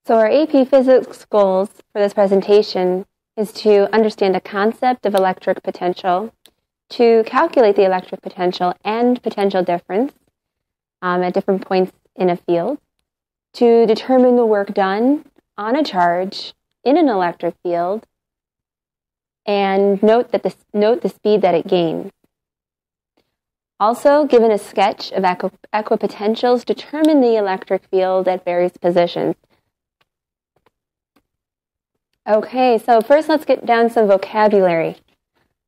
So our AP Physics goals for this presentation is to understand the concept of electric potential, to calculate the electric potential and potential difference at different points in a field, to determine the work done on a charge in an electric field, and note the speed that it gains. Also, given a sketch of equipotentials, determine the electric field at various positions. Okay, so first let's get down some vocabulary.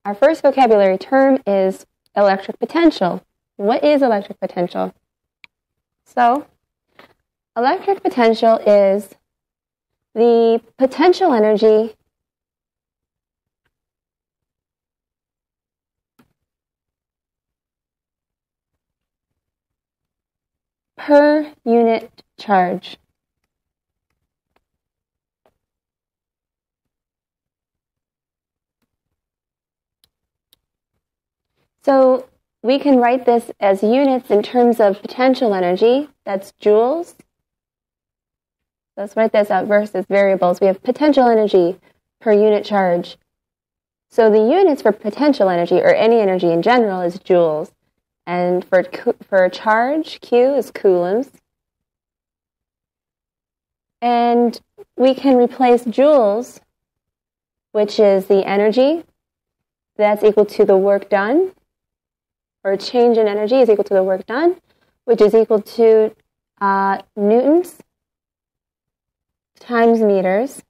Our first vocabulary term is electric potential. What is electric potential? So, electric potential is the potential energy per unit charge. So we can write this as units in terms of potential energy. That's joules. Let's write this out versus variables. We have potential energy per unit charge. So the units for potential energy, or any energy in general, is joules. And for charge, Q is coulombs. And we can replace joules, which is the energy, that's equal to the work done, or change in energy is equal to the work done, which is equal to newtons times meters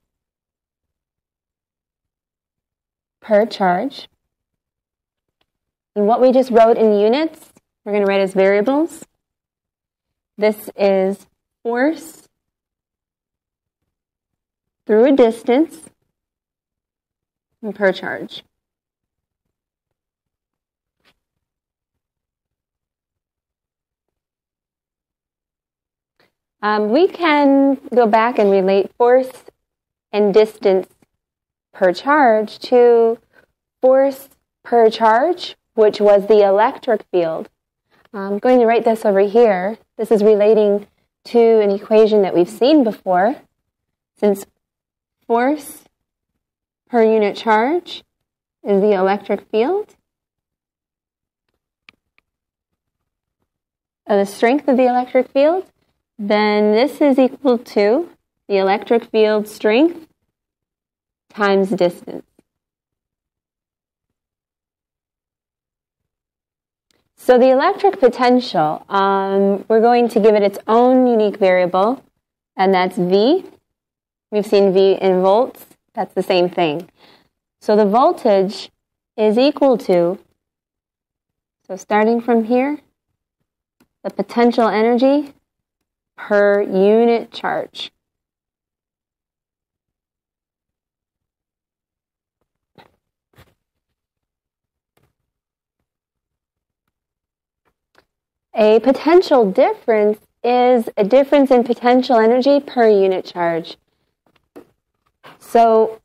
per charge. And what we just wrote in units, we're going to write as variables. This is force through a distance per charge. We can go back and relate force and distance per charge to force per charge, which was the electric field. I'm going to write this over here. This is relating to an equation that we've seen before. Since force per unit charge is the electric field, the strength of the electric field, then this is equal to the electric field strength times distance. So the electric potential, we're going to give it its own unique variable, and that's V. We've seen V in volts. That's the same thing. So the voltage is equal to, so starting from here, the potential energy per unit charge. A potential difference is a difference in potential energy per unit charge. So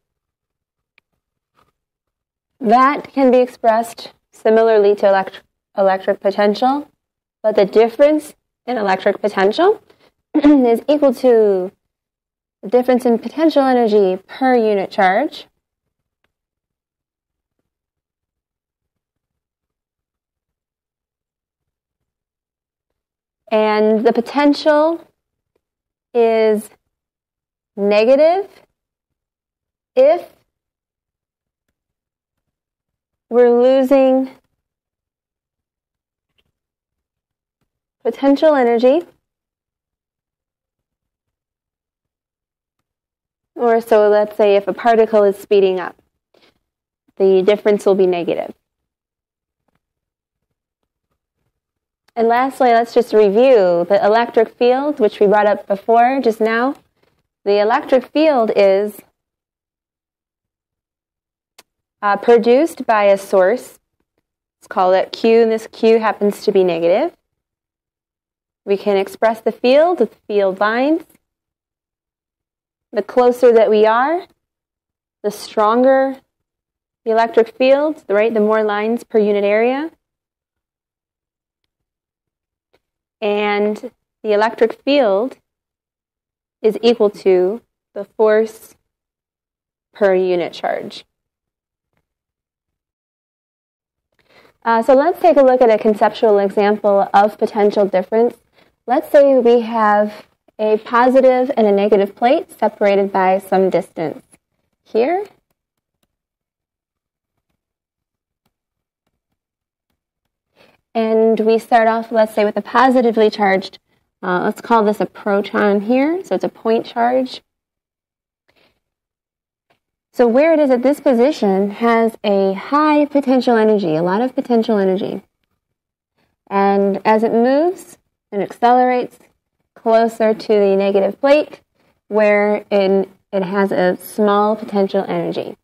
that can be expressed similarly to electric potential, but the difference in electric potential is equal to the difference in potential energy per unit charge and the potential is negative if we're losing potential energy, or so let's say if a particle is speeding up, the difference will be negative. And lastly, let's just review the electric field, which we brought up before just now. The electric field is produced by a source. Let's call it Q, and this Q happens to be negative. We can express the field with field lines. The closer that we are, the stronger the electric field, right? The more lines per unit area. And the electric field is equal to the force per unit charge. So let's take a look at a conceptual example of potential difference. Let's say we have a positive and a negative plate separated by some distance here. And we start off, let's say, with a positively charged, let's call this a proton here. So it's a point charge. So where it is at this position has a high potential energy, a lot of potential energy. And as it moves and accelerates closer to the negative plate, where it has a small potential energy.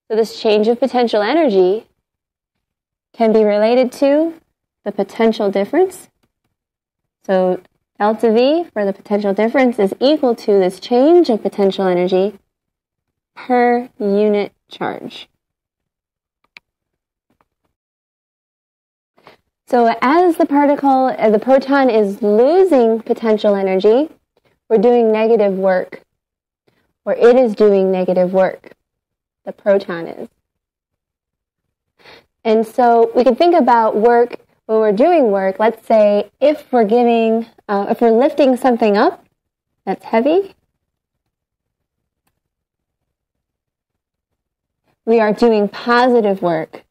So this change of potential energy can be related to the potential difference. So delta V for the potential difference is equal to this change of potential energy per unit charge. So as the proton is losing potential energy, we're doing negative work, or it is doing negative work. The proton is. And so we can think about work when we're doing work. Let's say if we're lifting something up that's heavy, we are doing positive work.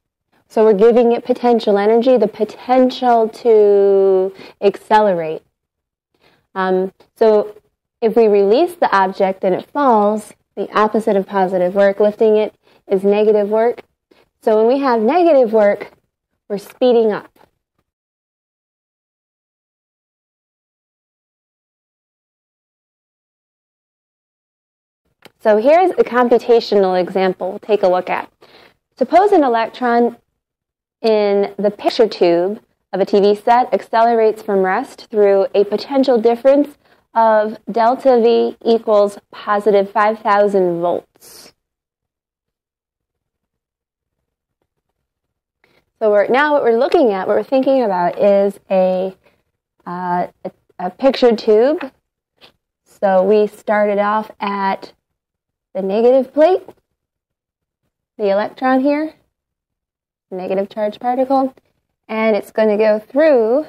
So we're giving it potential energy, the potential to accelerate. So if we release the object and it falls, the opposite of positive work, lifting it, is negative work. So when we have negative work, we're speeding up. So here's a computational example we'll take a look at. Suppose an electron in the picture tube of a TV set accelerates from rest through a potential difference of delta V equals positive 5,000 volts. So now what we're looking at, what we're thinking about is a picture tube. So we started off at the negative plate, the electron here, negative charge particle, and it's going to go through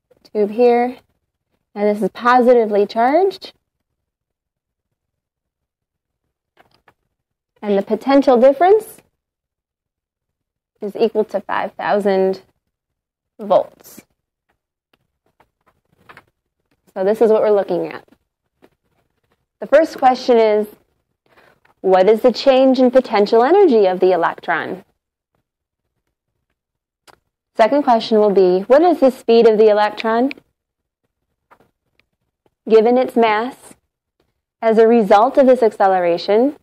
the tube here, and this is positively charged, and the potential difference is equal to 5,000 volts. So this is what we're looking at. The first question is, what is the change in potential energy of the electron? Second question will be, what is the speed of the electron given its mass as a result of this acceleration?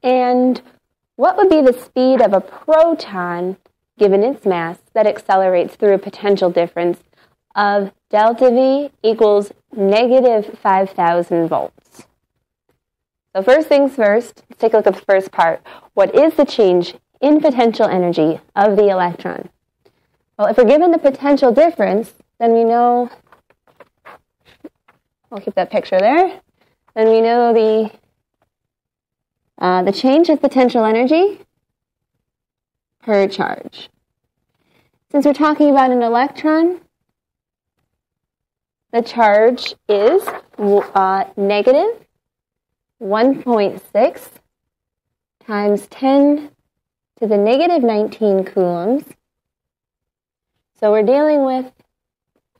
And what would be the speed of a proton given its mass that accelerates through a potential difference of delta V equals negative 5,000 volts? So first things first, let's take a look at the first part. What is the change in potential energy of the electron? Well, if we're given the potential difference, then we know, I'll keep that picture there, then we know the change of potential energy per charge. Since we're talking about an electron, the charge is negative 1.6 times 10 to the negative 19 coulombs. So we're dealing with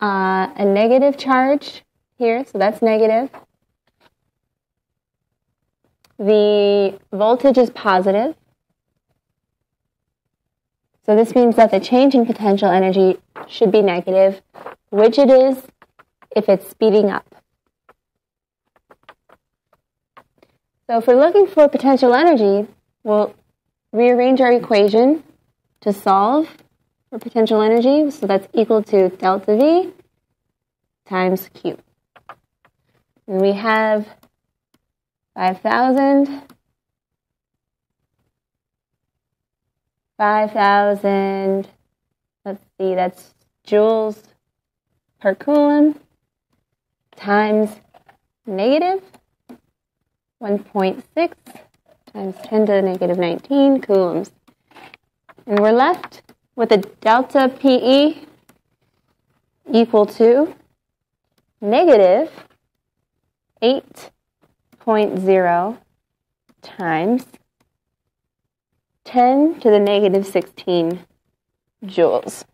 a negative charge here, so that's negative. The voltage is positive. So this means that the change in potential energy should be negative, which it is if it's speeding up. So if we're looking for potential energy, we'll rearrange our equation to solve for potential energy. So that's equal to delta V times Q. And we have 5,000, let's see, that's joules per coulomb, times negative 1.6 times 10 to the negative 19 coulombs. And we're left with a delta PE equal to negative 8.0 times 10 to the negative 16 joules.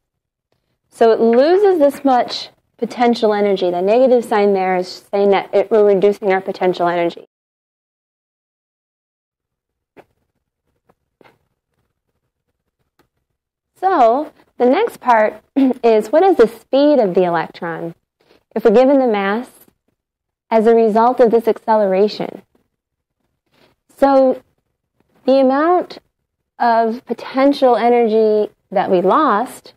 So it loses this much potential energy. The negative sign there is saying that we're reducing our potential energy. So the next part is, what is the speed of the electron if we're given the mass as a result of this acceleration? So the amount of potential energy that we lost,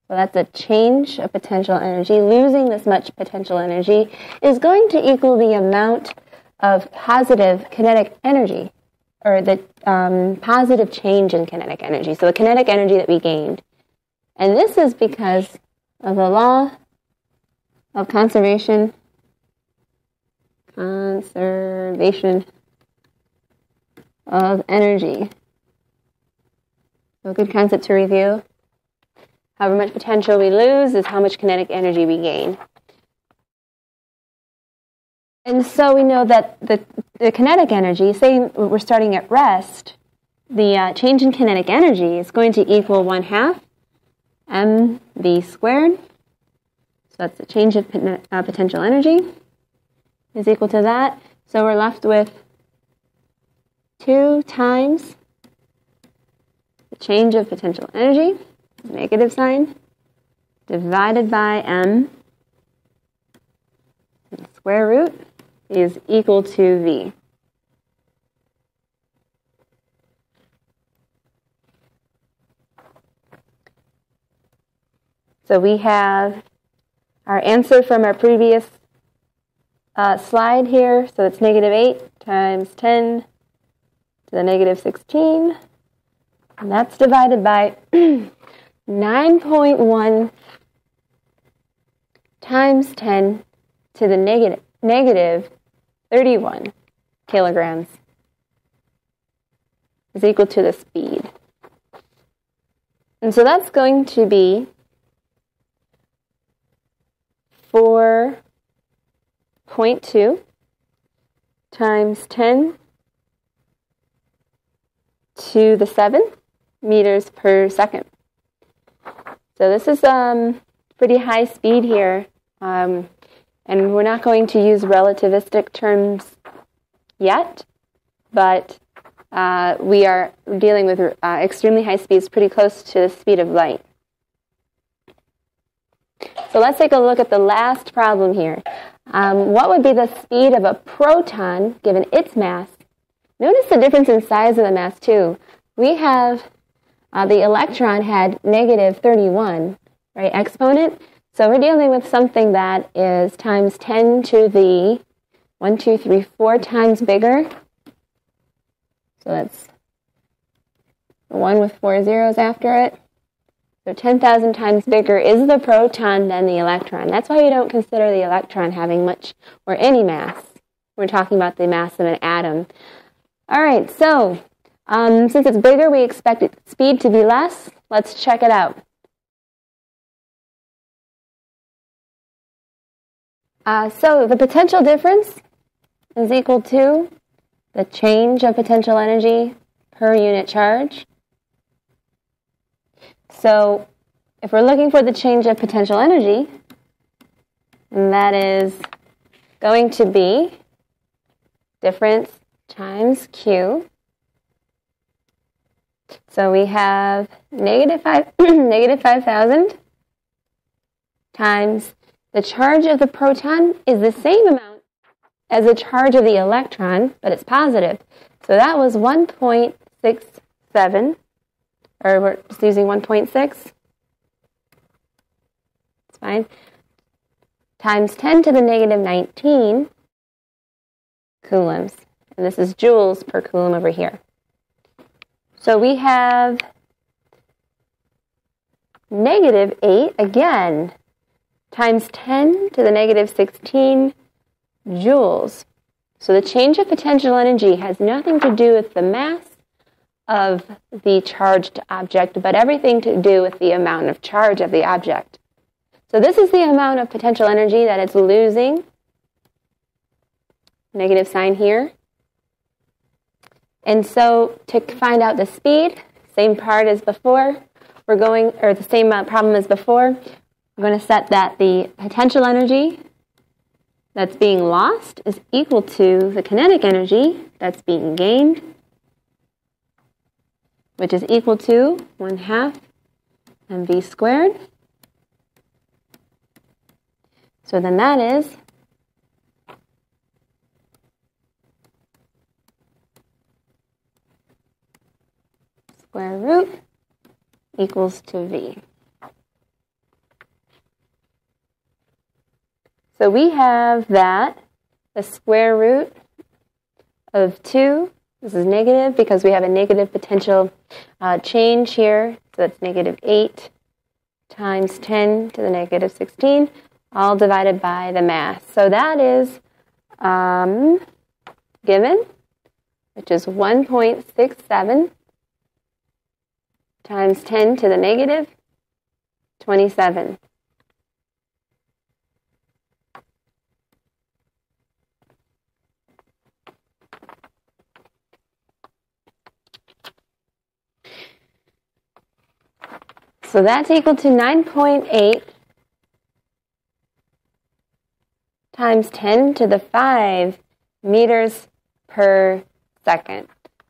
so that's a change of potential energy, losing this much potential energy, is going to equal the amount of positive kinetic energy, or the positive change in kinetic energy, so the kinetic energy that we gained. And this is because of the law of conservation of energy. So a good concept to review. However much potential we lose is how much kinetic energy we gain. And so we know that the kinetic energy, say we're starting at rest, the change in kinetic energy is going to equal 1/2 mv squared. So that's the change of potential energy is equal to that. So we're left with 2 times the change of potential energy, negative sign, divided by m, and the square root is equal to v. So we have our answer from our previous slide here. So it's negative 8 times 10 to the negative 16. And that's divided by 9.1 times 10 to the negative 31 kilograms is equal to the speed. And so that's going to be 4.2 times 10 to the 7 meters per second. So this is pretty high speed here. And we're not going to use relativistic terms yet, but we are dealing with extremely high speeds, pretty close to the speed of light. So let's take a look at the last problem here. What would be the speed of a proton given its mass? Notice the difference in size of the mass too. We have the electron had negative 31, right, exponent. So we're dealing with something that is times 10 to the 4 times bigger. So that's the one with 4 zeros after it. So 10,000 times bigger is the proton than the electron. That's why we don't consider the electron having much or any mass. We're talking about the mass of an atom. All right, so since it's bigger, we expect its speed to be less. Let's check it out. So the potential difference is equal to the change of potential energy per unit charge. So if we're looking for the change of potential energy, and that is going to be difference times Q. So we have negative 5,000 times the charge of the proton is the same amount as the charge of the electron, but it's positive. So that was 1.67, or we're just using 1.6. It's fine. Times 10 to the negative 19 coulombs. And this is joules per coulomb over here. So we have negative 8, again, times 10 to the negative 16 joules. So the change of potential energy has nothing to do with the mass of the charged object, but everything to do with the amount of charge of the object. So this is the amount of potential energy that it's losing. Negative sign here. And so to find out the speed, same part as before, the same problem as before, we're going to set that the potential energy that's being lost is equal to the kinetic energy that's being gained, which is equal to 1/2 mv squared. So then that is square root equals to v. So we have that the square root of 2, this is negative because we have a negative potential change here, so that's negative 8 times 10 to the negative 16, all divided by the mass. So that is given, which is 1.67 times 10 to the negative 27. So that's equal to 9.8 times 10 to the 5 meters per second.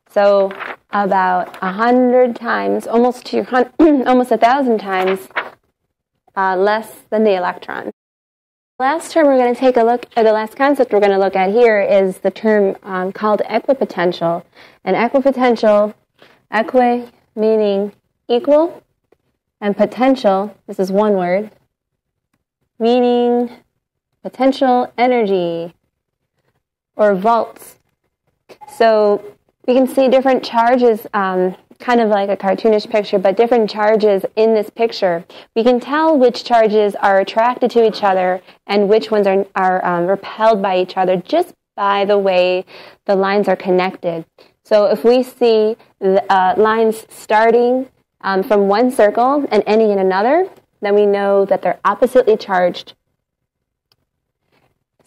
So about 100 times, almost 1,000 times less than the electron. Last term we're going to take a look at, the last concept we're going to look at here is the term called equipotential. And equipotential, equi meaning equal, and potential, this is one word, meaning potential energy or volts. So we can see different charges, kind of like a cartoonish picture, but different charges in this picture. We can tell which charges are attracted to each other and which ones are repelled by each other just by the way the lines are connected. So if we see the lines starting from one circle and ending in another, then we know that they're oppositely charged.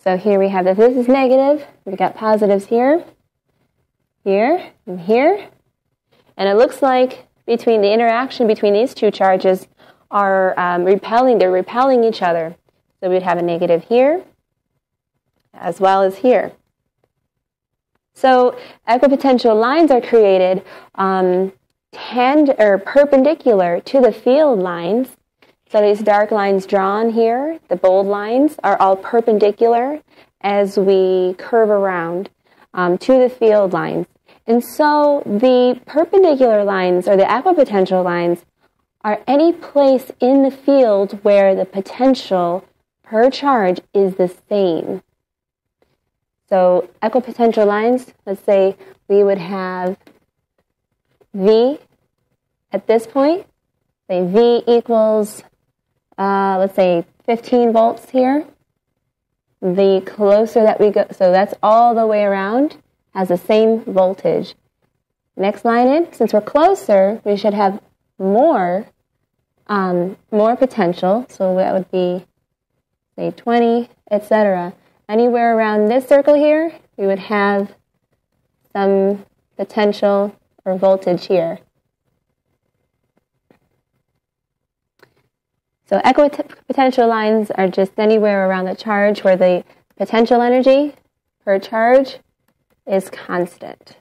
So here we have, if this is negative, we've got positives here, here, and here. And it looks like between the interaction between these two charges are they're repelling each other. So we'd have a negative here as well as here. So equipotential lines are created perpendicular to the field lines. So these dark lines drawn here, the bold lines, are all perpendicular as we curve around to the field lines. And so the perpendicular lines, or the equipotential lines, are any place in the field where the potential per charge is the same. So equipotential lines, let's say we would have V at this point. Say V equals, let's say 15 volts here. The closer that we go, so that's all the way around, has the same voltage. Next line in, since we're closer, we should have more potential. So that would be, say, 20, etc. Anywhere around this circle here, we would have some potential or voltage here. So equipotential lines are just anywhere around the charge where the potential energy per charge is constant.